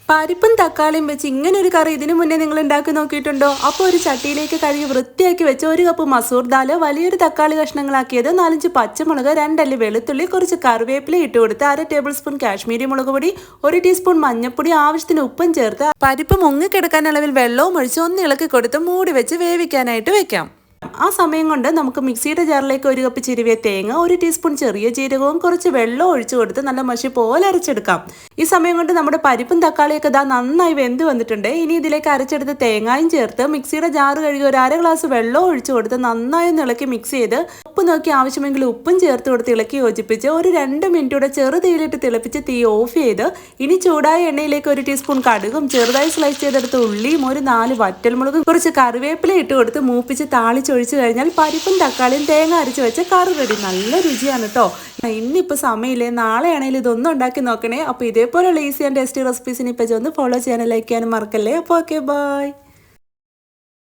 പരിപ്പും തക്കാളിയും വെച്ച് ഇങ്ങനെ ഒരു കറി ഇതിനു മുന്നേ നിങ്ങൾ ഉണ്ടാക്കി നോക്കിയിട്ടുണ്ടോ? അപ്പോൾ ഒരു ചട്ടിയിലേക്ക് കഴുകി വൃത്തിയാക്കി വെച്ച് 1 കപ്പ് മസൂർ ദാല്, വലിയൊരു തക്കാളി കഷ്ണങ്ങളാക്കിയത്, 4-5 പച്ചമുളക്, 2 അല്ലി വെളുത്തുള്ളി, കുറച്ച് കറിവേപ്പില ഇട്ട് കൊടുത്ത് 1/2 ടേബിൾ സ്പൂൺ കാശ്മീരി മുളക് പൊടി, 1 ടീസ്പൂൺ മഞ്ഞൾപ്പൊടി, ആവശ്യത്തിന് ഉപ്പും ചേർത്ത് പരിപ്പ് മുങ്ങിക്കിടക്കാൻ അളവിൽ വെള്ളവും ഒഴിച്ച് ഒന്ന് ഇളക്കി കൊടുത്ത് മൂടി വെച്ച് വേവിക്കാനായിട്ട് വെക്കാം. ആ സമയം കൊണ്ട് നമുക്ക് മിക്സിയുടെ ജാറിലേക്ക് 1 കപ്പ് ചിരുവിയ തേങ്ങ, 1 ടീസ്പൂൺ ചെറിയ ജീരകവും കുറച്ച് വെള്ളം ഒഴിച്ചു കൊടുത്ത് നല്ല മഷി പോലെ അരച്ചെടുക്കാം. ഈ സമയം കൊണ്ട് നമ്മുടെ പരിപ്പും തക്കാളിയൊക്കെ നന്നായി വെന്ത് വന്നിട്ടുണ്ട്. ഇനി ഇതിലേക്ക് അരച്ചെടുത്ത് തേങ്ങയും ചേർത്ത് മിക്സിയുടെ ജാറ് കഴുകി 1/2 ഗ്ലാസ് വെള്ളം ഒഴിച്ചു കൊടുത്ത് നന്നായി ഒന്ന് ഇളക്കി മിക്സ് ചെയ്ത് ഉപ്പ് നോക്കി ആവശ്യമെങ്കിൽ ഉപ്പും ചേർത്ത് കൊടുത്ത് ഇളക്കി യോജിപ്പിച്ച് ഒരു 2 മിനിറ്റൂടെ ചെറുതീയിലിട്ട് തിളപ്പിച്ച് തീ ഓഫ് ചെയ്ത് ഇനി ചൂടായ എണ്ണയിലേക്ക് 1 ടീസ്പൂൺ കടുകും ചെറുതായി സ്ലൈസ് ചെയ്തെടുത്ത് ഉള്ളിയും 4 വറ്റൽമുളകും കുറച്ച് കറിവേപ്പില ഇട്ട് കൊടുത്ത് മൂപ്പിച്ച് താളിച്ചൊഴിച്ച് കഴിഞ്ഞാൽ പരിപ്പും തക്കാളിയും തേങ്ങ അരച്ച് വെച്ച കറി റെഡി. നല്ല രുചിയാണ് കേട്ടോ. ഇന്നിപ്പോൾ സമയമില്ലേ, നാളെ ആണെങ്കിലും ഇതൊന്നും ഉണ്ടാക്കി നോക്കണേ. അപ്പോൾ ഇതേപോലെയുള്ള ഈസി ആൻഡ് ടേസ്റ്റി റെസിപ്പീസിന് ഇപ്പോൾ ഒന്ന് ഫോളോ ചെയ്യാനും ലൈക്ക് ചെയ്യാനും മറക്കല്ലേ. അപ്പോൾ ഓക്കെ, ബൈ.